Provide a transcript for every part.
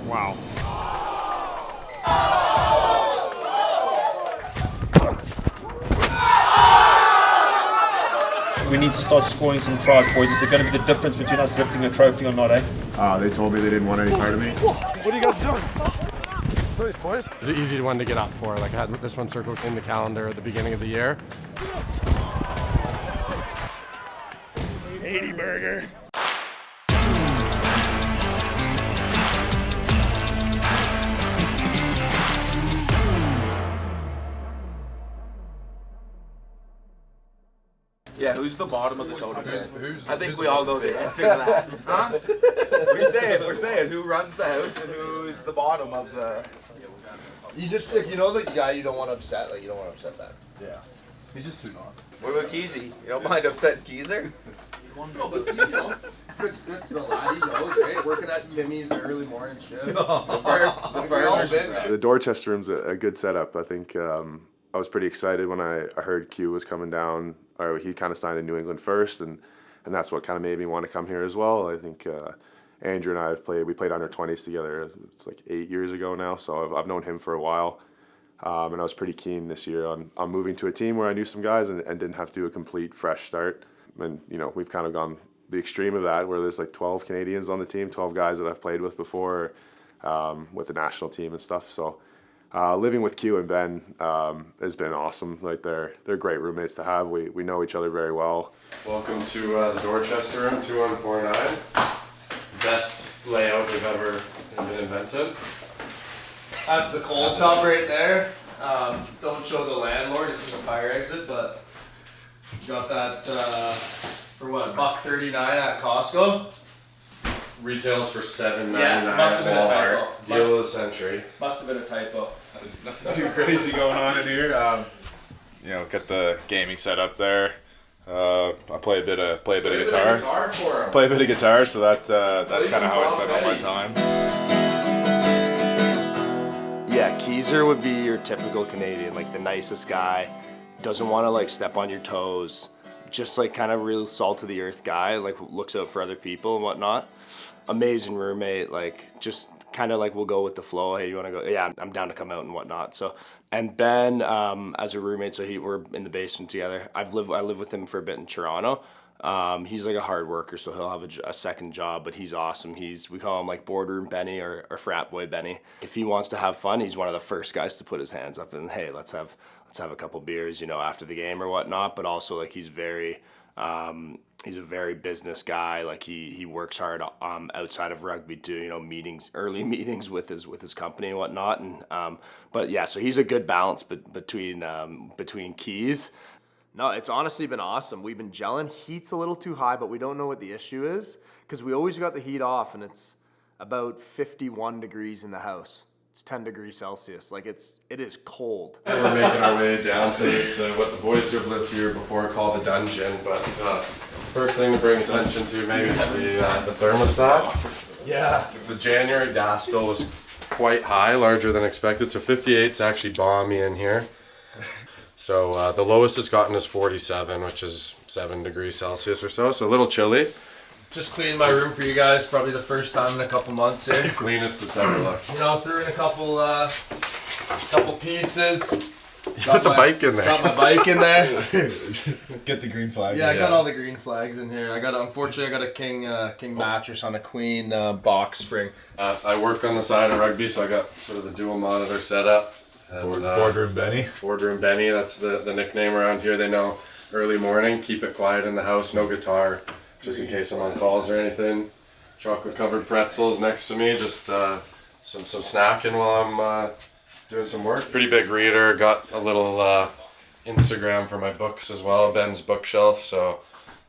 Wow. We need to start scoring some tries, boys. Is there going to be the difference between us lifting a trophy or not, eh? They told me they didn't want any part of me. What are you guys doing? Nice, boys. It's an easy one to get up for. Like I had this one circled in the calendar at the beginning of the year. 80 burger. Yeah, who's the bottom of the totem? I think we all know the answer to that. Huh? We're saying who runs the house and who's the bottom of the... You just, like, you know the guy you don't want to upset, like, you don't want to upset that. Yeah. He's just too nice. What about Keezy? You don't mind upsetting Keezer? No, but, you know, good the lad, he knows, right? Working at Timmy's, the early morning shift. The farmer's been there. The Dorchester room's a good setup. I think I was pretty excited when I heard Q was coming down. Or he kind of signed in New England first, and that's what kind of made me want to come here as well. I think Andrew and I we played under 20s together. It's like 8 years ago now, so I've known him for a while. And I was pretty keen this year on moving to a team where I knew some guys and didn't have to do a complete fresh start. And, you know, we've kind of gone the extreme of that where there's like 12 Canadians on the team, 12 guys that I've played with before with the national team and stuff. So living with Q and Ben has been awesome. Like they're great roommates to have. We know each other very well. Welcome to the Dorchester room, 2149. Best layout we've ever been invented. That's the cold tub right there. Don't show the landlord, it's in the fire exit, but got that for what, $1.39 at Costco? Retails for $7.99 Yeah, must have been a Walmart. typo. Deal of the century. Must have been a typo. Nothing too crazy going on in here. You know, got the gaming set up there. I play a bit of guitar. Play a bit of guitar, so that's kind of how I spend all my time. Yeah, Keezer would be your typical Canadian, like the nicest guy, doesn't want to like step on your toes, just like kind of real salt of the earth guy, like looks out for other people and whatnot. Amazing roommate, like just kind of like we'll go with the flow. Hey, you want to go? Yeah, I'm down to come out and whatnot. So, and Ben as a roommate, so we're in the basement together. I lived with him for a bit in Toronto. He's like a hard worker, so he'll have a second job, but he's awesome. We call him like boardroom Benny or frat boy Benny. If he wants to have fun, he's one of the first guys to put his hands up and hey, let's have a couple beers, you know, after the game or whatnot. But also like he's a very business guy. Like he works hard outside of rugby too, you know, early meetings with his company and whatnot. And but yeah, so he's a good balance between keys. No, it's honestly been awesome. We've been gelling. Heat's a little too high, but we don't know what the issue is because we always got the heat off and it's about 51 degrees in the house. It's 10 degrees Celsius. Like it is cold. We're making our way down to what the boys who have lived here before call the dungeon, but first thing to bring attention to maybe is the thermostat. Yeah. The January gas bill was quite high, larger than expected, so 58's actually balmy in here. So the lowest it's gotten is 47, which is 7 degrees Celsius or so a little chilly. Just cleaned my room for you guys, probably the first time in a couple months here. Cleanest it's ever looked. You know, threw in a couple pieces. You put the bike in there. Got my bike in there. Get the green flag. Yeah, I got all the green flags in here. Unfortunately, I got a king mattress on a queen box spring. I work on the side of rugby, so I got sort of the dual monitor setup. Boardroom Benny. Boardroom Benny, that's the nickname around here. They know early morning, keep it quiet in the house, no guitar, just in case I'm on calls or anything. Chocolate covered pretzels next to me, just some snacking while I'm doing some work. Pretty big reader, got a little Instagram for my books as well, Ben's bookshelf, so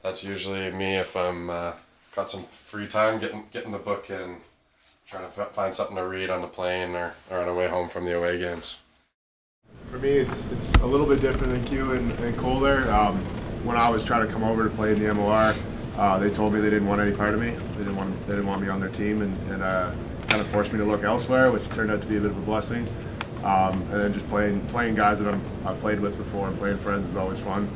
that's usually me if I'm got some free time, getting the book in, trying to find something to read on the plane or on the way home from the away games. For me, it's a little bit different than Q and Cole there. When I was trying to come over to play in the MOR, they told me they didn't want any part of me. They didn't want me on their team, and kind of forced me to look elsewhere, which turned out to be a bit of a blessing. And then just playing guys that I've played with before and playing friends is always fun.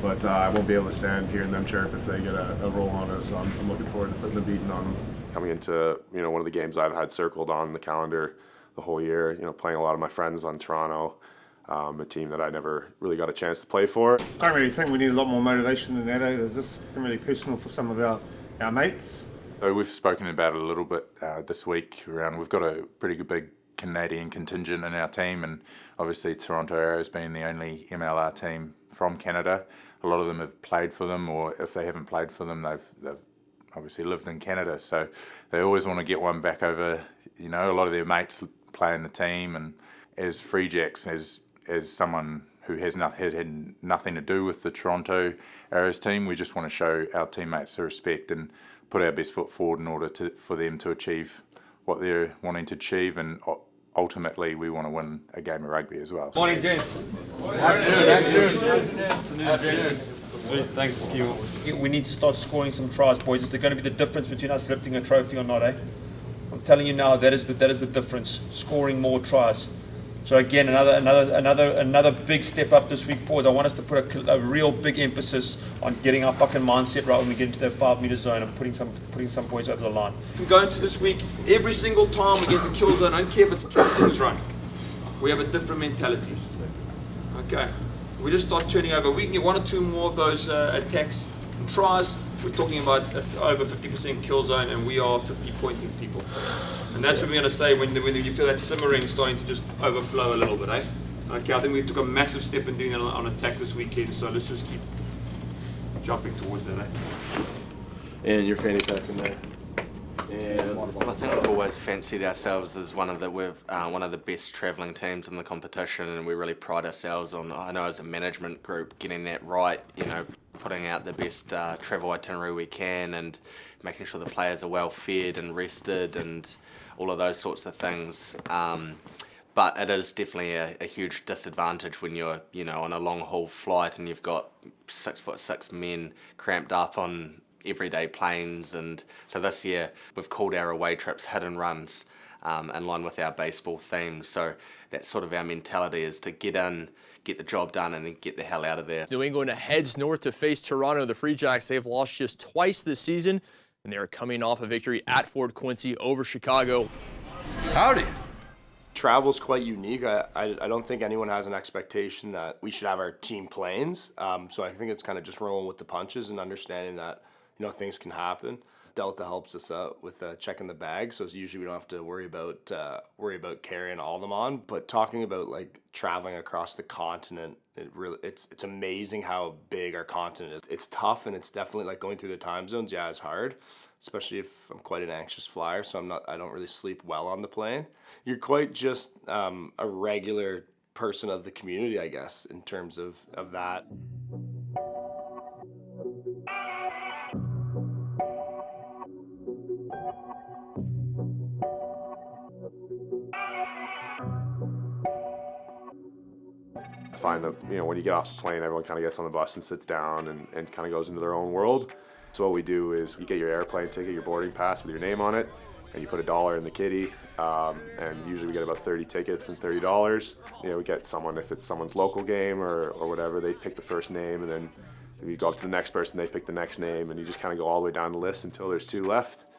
But I won't be able to stand hearing them chirp if they get a roll on us. So I'm looking forward to putting the beating on them. coming into, one of the games I've had circled on the calendar the whole year, playing a lot of my friends on Toronto, a team that I never really got a chance to play for. I don't really think we need a lot more motivation than that. There's this really personal for some of our mates. So we've spoken about it a little bit this week around, we've got a pretty good big Canadian contingent in our team, and obviously Toronto Arrows being the only MLR team from Canada. A lot of them have played for them, or if they haven't played for them, they've obviously lived in Canada, so they always want to get one back over. A lot of their mates play in the team, and as Free Jacks, as someone who has had nothing to do with the Toronto Arrows team, we just want to show our teammates the respect and put our best foot forward in order for them to achieve what they're wanting to achieve, and ultimately we want to win a game of rugby as well. Morning, gents. Afternoon. Thanks, Q. We need to start scoring some tries, boys. Is there going to be the difference between us lifting a trophy or not, eh? I'm telling you now, that is the difference. Scoring more tries. So again, another big step up this week forward. I want us to put a real big emphasis on getting our fucking mindset right when we get into that 5 meter zone and putting some boys over the line. We go into this week, every single time we get the kill zone, I don't care if it's a captain's run, we have a different mentality. Okay, we just start turning over. We can get 1 or 2 more of those attacks and tries. We're talking about over 50% kill zone, and we are 50 pointing people. And that's what we're going to say when you feel that simmering starting to just overflow a little bit, eh? Okay, I think we took a massive step in doing that on attack this weekend, so let's just keep jumping towards that, eh? And your fanny pack in there. And well, I think we've always fancied ourselves as one of the best travelling teams in the competition, and we really pride ourselves on, I know as a management group, getting that right, putting out the best travel itinerary we can and making sure the players are well fed and rested and all of those sorts of things. But it is definitely a huge disadvantage when you're, on a long haul flight and you've got 6'6" men cramped up on everyday planes. And so this year we've called our away trips hit and runs in line with our baseball theme. So that's sort of our mentality, is to get in, get the job done, and then get the hell out of there. New England heads north to face Toronto. The Free Jacks, they've lost just twice this season, and they are coming off a victory at Fort Quincy over Chicago. Howdy. Travel's quite unique. I don't think anyone has an expectation that we should have our team planes. So I think it's kind of just rolling with the punches and understanding that things can happen. Delta helps us out with checking the bag, so usually we don't have to worry about carrying all of them on. But talking about like traveling across the continent, it's amazing how big our continent is. It's tough, and it's definitely like going through the time zones. Yeah, it's hard, especially if I'm quite an anxious flyer, so I don't really sleep well on the plane. You're quite just a regular person of the community, I guess, in terms of that. I find that, when you get off the plane, everyone kind of gets on the bus and sits down and kind of goes into their own world. So what we do is you get your airplane ticket, your boarding pass with your name on it, and you put $1 in the kitty, and usually we get about 30 tickets and $30. We get someone, if it's someone's local game or whatever, they pick the first name, and then you go up to the next person, they pick the next name, and you just kind of go all the way down the list until there's 2 left.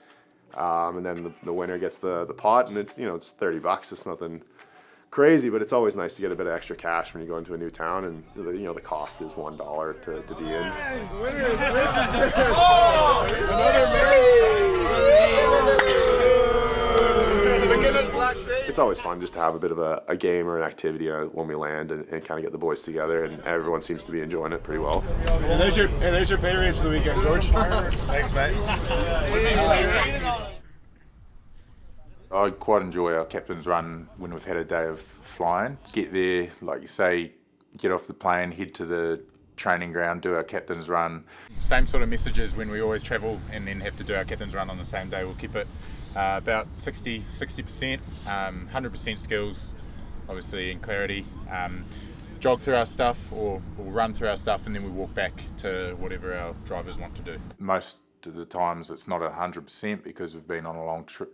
And then the winner gets the pot, and it's $30. It's nothing crazy, but it's always nice to get a bit of extra cash when you go into a new town, and the cost is $1 to be in. It's always fun just to have a bit of a game or an activity when we land and kind of get the boys together, and everyone seems to be enjoying it pretty well. And there's your pay raise for the weekend, George. Thanks, mate. I quite enjoy our captain's run when we've had a day of flying. Get there, like you say, get off the plane, head to the training ground, do our captain's run. Same sort of messages when we always travel and then have to do our captain's run on the same day. We'll keep it about 60%, 100% skills, obviously in clarity. Jog through our stuff or run through our stuff, and then we walk back to whatever our drivers want to do. Most of the times it's not 100% because we've been on a long trip.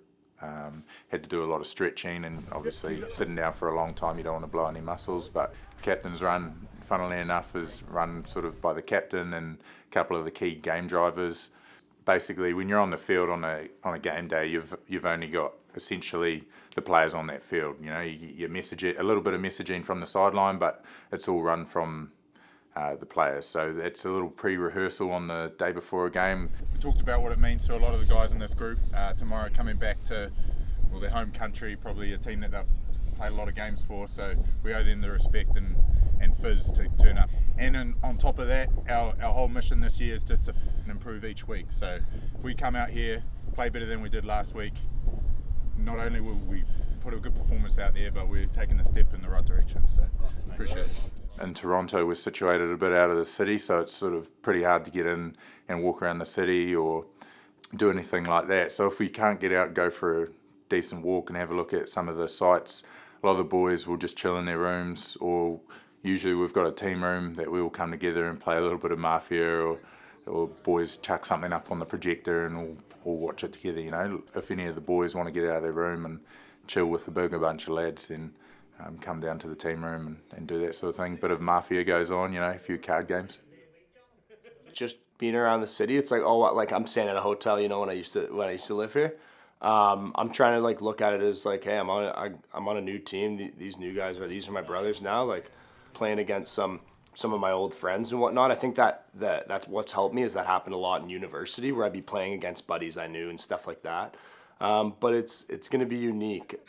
Had to do a lot of stretching, and obviously sitting down for a long time you don't want to blow any muscles, but captain's run, funnily enough, is run sort of by the captain and a couple of the key game drivers. basically when you're on the field on a game day, you've only got essentially the players on that field. You know, you message it, a little bit of messaging from the sideline, but it's all run from the players. So it's a little pre-rehearsal on the day before a game. We talked about what it means to a lot of the guys in this group tomorrow, coming back to their home country, probably a team that they've played a lot of games for. So we owe them the respect and fizz to turn up. And on top of that, our whole mission this year is just to improve each week. So if we come out here, play better than we did last week, not only will we put a good performance out there, but we're taking a step in the right direction. So appreciate it. In Toronto, we're situated a bit out of the city, so it's sort of pretty hard to get in and walk around the city or do anything like that. So if we can't get out, go for a decent walk and have a look at some of the sites, a lot of the boys will just chill in their rooms, or usually we've got a team room that we all come together and play a little bit of Mafia, or boys chuck something up on the projector and all watch it together. You know, if any of the boys want to get out of their room and chill with the bigger bunch of lads, then come down to the team room and do that sort of thing. Bit of Mafia goes on, you know, a few card games. Just being around the city, it's like, oh, like I'm staying at a hotel, you know, when I used to live here. I'm trying to like look at it as like, hey, I'm on a new team. These new guys these are my brothers now. Like playing against some of my old friends and whatnot. I think that's what's helped me, is that happened a lot in university, where I'd be playing against buddies I knew and stuff like that. But it's going to be unique.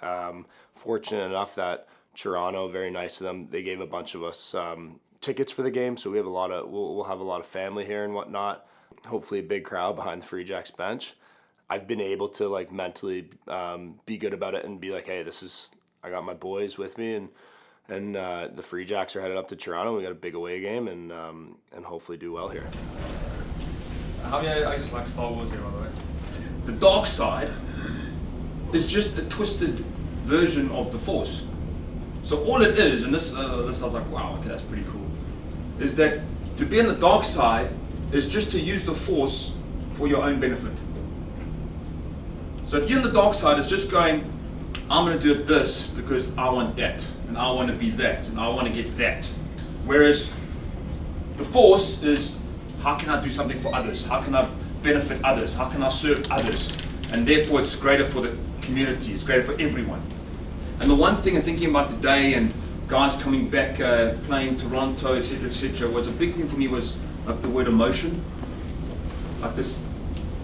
Fortunate enough that Toronto, very nice of them, they gave a bunch of us tickets for the game, so we have we'll have a lot of family here and whatnot. Hopefully a big crowd behind the Free Jacks bench. I've been able to like mentally be good about it and be like, hey, I got my boys with me, and the Free Jacks are headed up to Toronto. We got a big away game, and hopefully do well here. How many I just like Star Wars here, by the way? The dark side is just a twisted version of the Force. So all it is, and this I was like, wow, okay, that's pretty cool, is that to be on the dark side is just to use the Force for your own benefit. So if you're on the dark side, it's just going, I'm going to do this because I want that, and I want to be that, and I want to get that. Whereas the Force is, how can I do something for others? How can I benefit others? How can I serve others? And therefore it's greater for the community, it's greater for everyone. And the one thing I'm thinking about today, and guys coming back, playing Toronto, etc., was a big thing for me, was like the word emotion. Like this,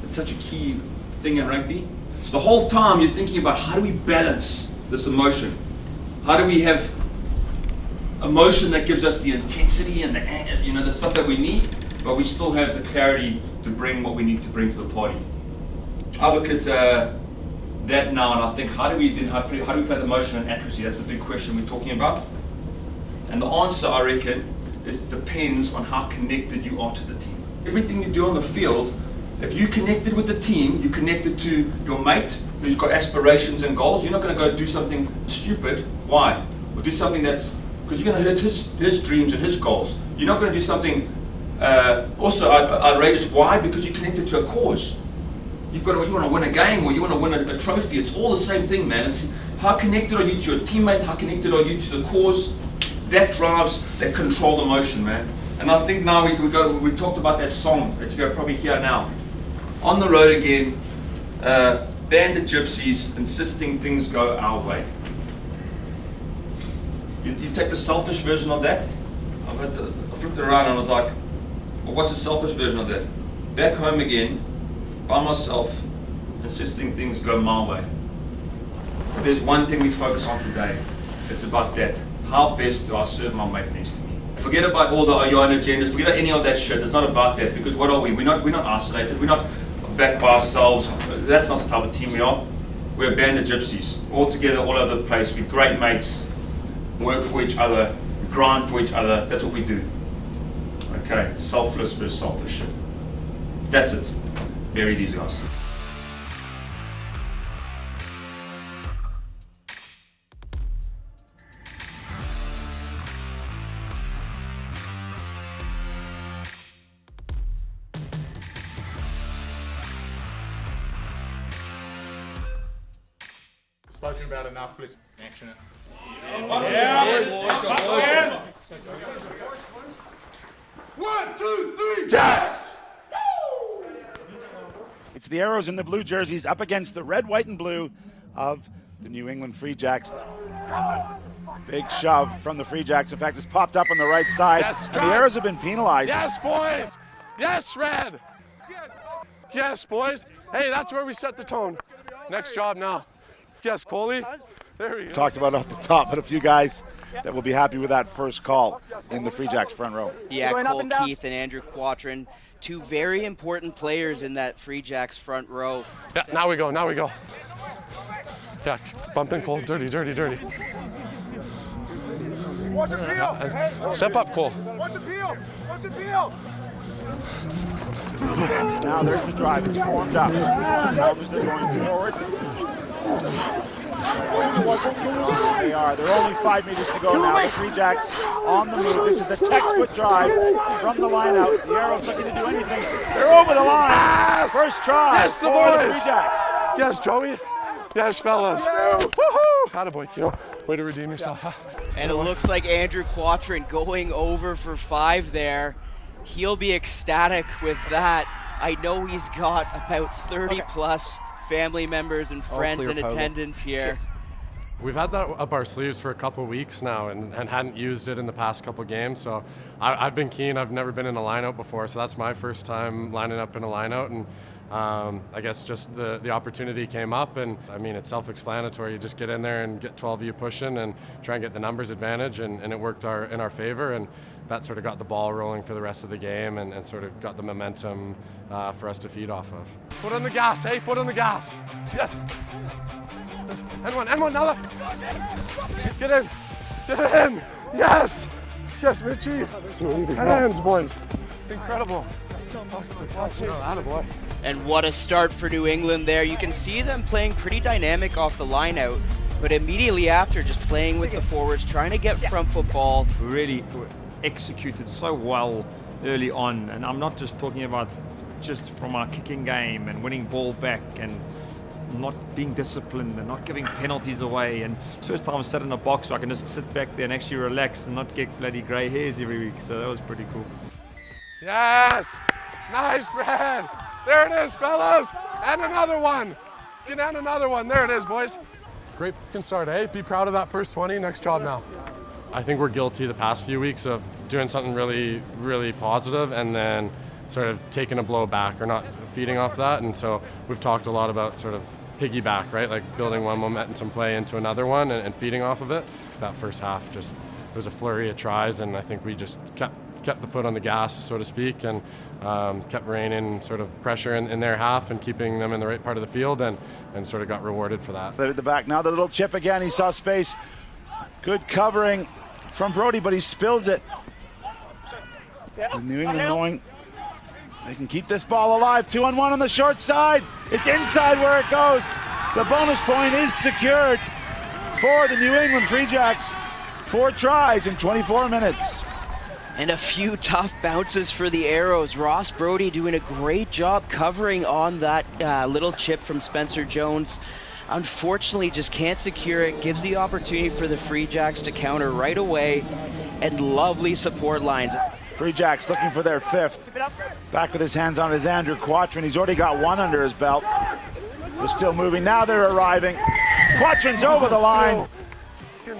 it's such a key thing in rugby. So the whole time you're thinking about, how do we balance this emotion? How do we have emotion that gives us the intensity and the stuff that we need, but we still have the clarity to bring what we need to bring to the party? I look at that now, and I think, how do we play the emotion and accuracy? That's the big question we're talking about. And the answer, I reckon, depends on how connected you are to the team. Everything you do on the field, if you connected with the team, you connected to your mate who's got aspirations and goals, you're not going to go do something stupid. Why? Or do something because you're going to hurt his dreams and his goals. You're not going to do something also outrageous. Why? Because you're connected to a cause. You want to win a game, or you want to win a trophy. It's all the same thing, man. It's how connected are you to your teammate? How connected are you to the cause? That drives that controlled emotion, man. And I think now we talked about that song that you're probably hear now. On the road again, band of gypsies, insisting things go our way. You take the selfish version of that. I flipped it around and I was like, well, what's the selfish version of that? Back home again, by myself, insisting things go my way. If there's one thing we focus on today, it's about that. How best do I serve my mate next to me? Forget about all your own agendas, forget about any of that shit. It's not about that, because what are we? We're not isolated, we're not back by ourselves. That's not the type of team we are. We're a band of gypsies, all together, all over the place. We're great mates, work for each other, grind for each other. That's what we do. Okay, selfless versus selfish shit. That's it. Bury these guys. Spoken about enough, let's action it. Yeah. 1, 2, 3, Jacks! It's the Arrows in the blue jerseys up against the red, white, and blue of the New England Free Jacks. Big shove from the Free Jacks. In fact, it's popped up on the right side. Yes, and the Arrows have been penalized. Yes, boys. Yes, Red. Yes, boys. Hey, that's where we set the tone. Next job now. Yes, Coley. There we go. Talked about off the top, but a few guys that will be happy with that first call in the Free Jacks front row. Yeah, Cole Keith and Andrew Quatrin, two very important players in that Free Jacks front row. Yeah, now we go. Yeah, bump in, Cole. Dirty. Watch it peel. Step up, Cole. Watch it peel. Now there's the drive. It's formed up. Elvis, they're going forward. They are. They're only 5 meters to go now. The Free Jacks on the move. This is a textbook drive from the line out. The Arrows looking to do anything. They're over the line. Yes! First try Yes, the for the boys. Free Jacks. Yes, Joey. Yes, fellas. Woohoo! Attaboy, Keo. Way to redeem yourself. And it looks like Andrew Quatrin going over for 5 there. He'll be ecstatic with that. I know he's got about 30 plus family members and friends in attendance here. We've had that up our sleeves for a couple weeks now and hadn't used it in the past couple games. So I've been keen. I've never been in a lineout before, so that's my first time lining up in a lineout. And I guess just the opportunity came up, and I mean, it's self-explanatory. You just get in there and get 12U pushing and try and get the numbers advantage, and it worked in our favor, and that sort of got the ball rolling for the rest of the game and sort of got the momentum for us to feed off of. Put on the gas, hey, put on the gas. Yes. N1, Nala. Get in. Yes, Mitchie. Hands, boys. Incredible. And what a start for New England there. You can see them playing pretty dynamic off the line out, but immediately after just playing with the forwards, trying to get front football. Really executed so well early on, and I'm not just talking about just from our kicking game and winning ball back and not being disciplined and not giving penalties away. And first time I sat in a box where I can just sit back there and actually relax and not get bloody grey hairs every week, so that was pretty cool. Yes! Nice, Brad! There it is, fellas! And another one! Get on another one. There it is, boys. Great fucking start, eh? Be proud of that first 20. Next job now. I think we're guilty the past few weeks of doing something really, really positive and then sort of taking a blow back or not feeding off that. And so we've talked a lot about sort of piggyback, right? Like building one momentum play into another one and feeding off of it. That first half just was a flurry of tries, and I think we just kept the foot on the gas, so to speak, and kept raining sort of pressure in their half and keeping them in the right part of the field and sort of got rewarded for that. They're at the back now. The little chip again. He saw space. Good covering from Brody, but he spills it. New England knowing they can keep this ball alive. 2-on-1 on the short side. It's inside where it goes. The bonus point is secured for the New England Free Jacks. 4 tries in 24 minutes. And a few tough bounces for the Arrows. Ross Brody doing a great job covering on that little chip from Spencer Jones. Unfortunately, just can't secure it. Gives the opportunity for the Free Jacks to counter right away. And lovely support lines. Free Jacks looking for their 5th. Back with his hands on his Andrew Quatrin. He's already got 1 under his belt. They're still moving. Now they're arriving. Quatrin's over the line.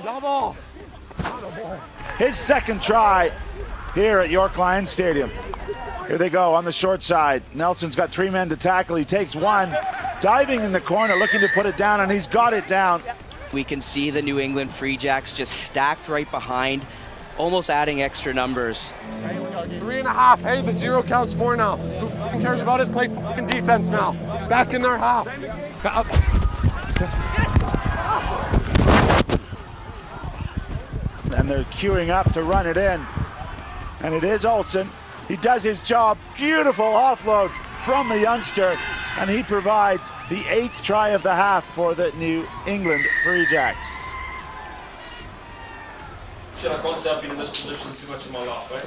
Double. His 2nd try here at York Lions Stadium. Here they go on the short side. Nelson's got 3 men to tackle. He takes 1. Diving in the corner, looking to put it down, and he's got it down. We can see the New England Free Jacks just stacked right behind, almost adding extra numbers. 3.5. Hey, the 0 counts more now. Who fucking cares about it? Play fucking defense now. Back in their half. And they're queuing up to run it in. And it is Olsen. He does his job. Beautiful offload from the youngster. And he provides the 8th try of the half for the New England Free Jacks. Shit, I can't say I've been in this position too much in my life, eh?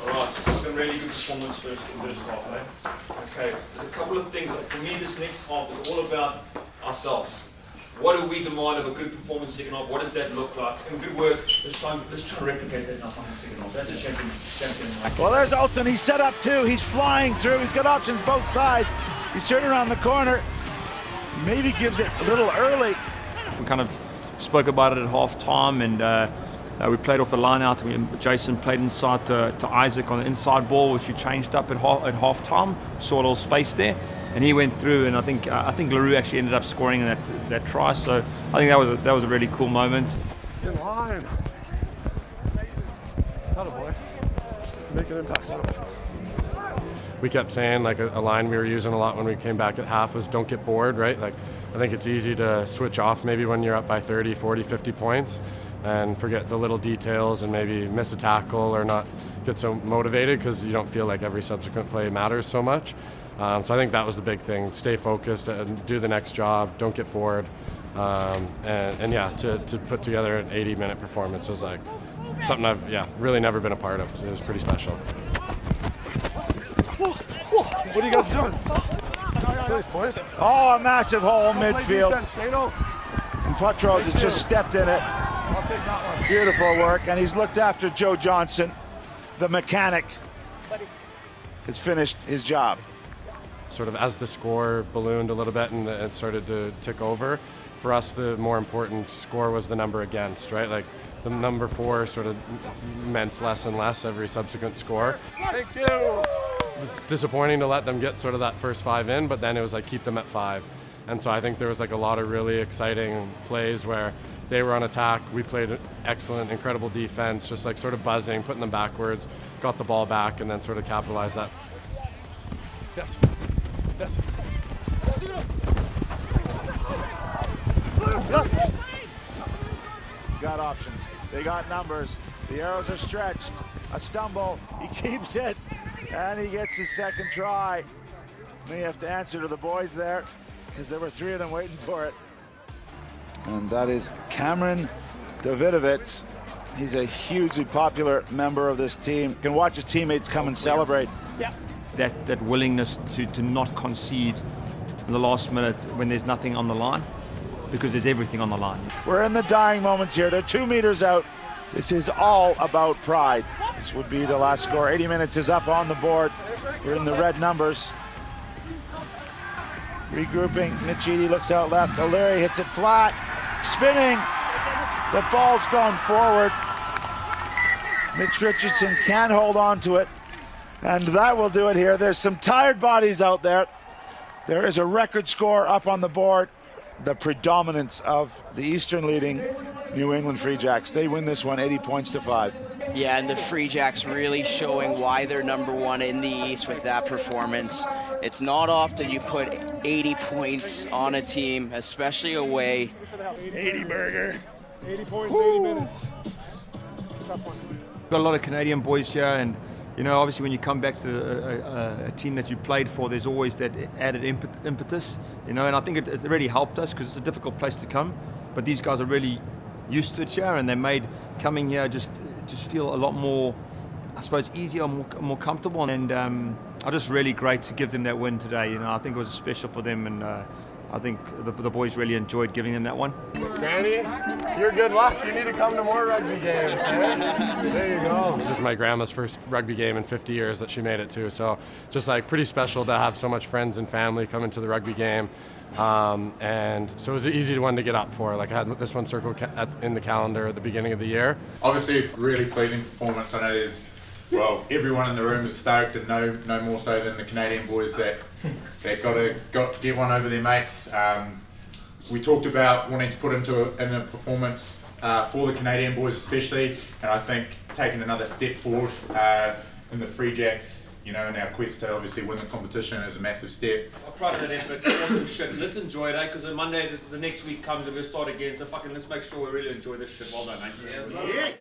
Alright, it's been really good performance first half, eh? Okay, there's a couple of things. For me, this next half is all about ourselves. What do we demand of a good performance second half? What does that look like? And good work. Let's try and replicate that now in the second half. That's a champion. Well, there's Olsen. He's set up too. He's flying through. He's got options both sides. He's turning around the corner. Maybe gives it a little early. We kind of spoke about it at half-time, and we played off the line out. Jason played inside to Isaac on the inside ball, which we changed up at half-time. Saw a little space there, and he went through, and I think LaRue actually ended up scoring that try. So I think that was a really cool moment. In line. Not a boy. Make an impact. We kept saying, like, a line we were using a lot when we came back at half was don't get bored, right? Like, I think it's easy to switch off maybe when you're up by 30, 40, 50 points and forget the little details and maybe miss a tackle or not get so motivated because you don't feel like every subsequent play matters so much. So I think that was the big thing. Stay focused and do the next job. Don't get bored. And yeah, to put together an 80-minute performance was like something I've really never been a part of. It was pretty special. What are you guys doing? Nice, boys. Oh, a massive hole in Play midfield. defense, Shano. And Patros has just stepped in it. I'll take that one. Beautiful work. And he's looked after Joe Johnson, the mechanic. Has finished his job. Sort of as the score ballooned a little bit and it started to tick over, for us the more important score was the number against, right? Like the number 4 sort of meant less and less every subsequent score. Thank you. It's disappointing to let them get sort of that first 5 in, but then it was like keep them at 5. And so I think there was like a lot of really exciting plays where they were on attack, we played excellent, incredible defense, just like sort of buzzing, putting them backwards, got the ball back, and then sort of capitalized that. Yes. Yes. Yes. Got options. They got numbers. The arrows are stretched. A stumble. He keeps it. And he gets his second try. May have to answer to the boys there because there were 3 of them waiting for it. And that is Cameron Davidovitz. He's a hugely popular member of this team. Can watch his teammates come and celebrate. Yeah. That willingness to not concede in the last minute when there's nothing on the line, because there's everything on the line. We're in the dying moments here. They're 2 meters out. This is all about pride. This would be the last score. 80 minutes is up on the board. We're in the red numbers. Regrouping. Michidi looks out left. O'Leary hits it flat. Spinning. The ball's gone forward. Mitch Richardson can hold on to it. And that will do it here. There's some tired bodies out there. There is a record score up on the board. The predominance of the Eastern leading New England Free Jacks. They win this one 80 points to 5. Yeah, and the Free Jacks really showing why they're number 1 in the East with that performance. It's not often you put 80 points on a team, especially away. 80 burger. 80 points, 80 minutes. It's a tough one. Got a lot of Canadian boys here, and you know, obviously when you come back to a team that you played for, there's always that added impetus, you know, and I think it really helped us because it's a difficult place to come, but these guys are really used to it here, and they made coming here just feel a lot more, I suppose, easier, more comfortable, and just really great to give them that win today. You know, I think it was special for them, and I think the boys really enjoyed giving them that one. Danny, you're good luck. You need to come to more rugby games. Eh? There you go. This is my grandma's first rugby game in 50 years that she made it to. So just like pretty special to have so much friends and family come into the rugby game. And so it was an easy one to get up for. Like I had this one circled in the calendar at the beginning of the year. Obviously, a really pleasing performance. I know there's, well, everyone in the room is stoked, and no more so than the Canadian boys that got to get one over their mates. We talked about wanting to put in a performance for the Canadian boys especially, and I think taking another step forward in the Free Jacks, you know, in our quest to obviously win the competition is a massive step. I'm proud of that effort. Awesome shit. Let's enjoy it, because on Monday the next week comes and we'll start again. So fucking let's make sure we really enjoy this shit. Well done, mate. Yeah.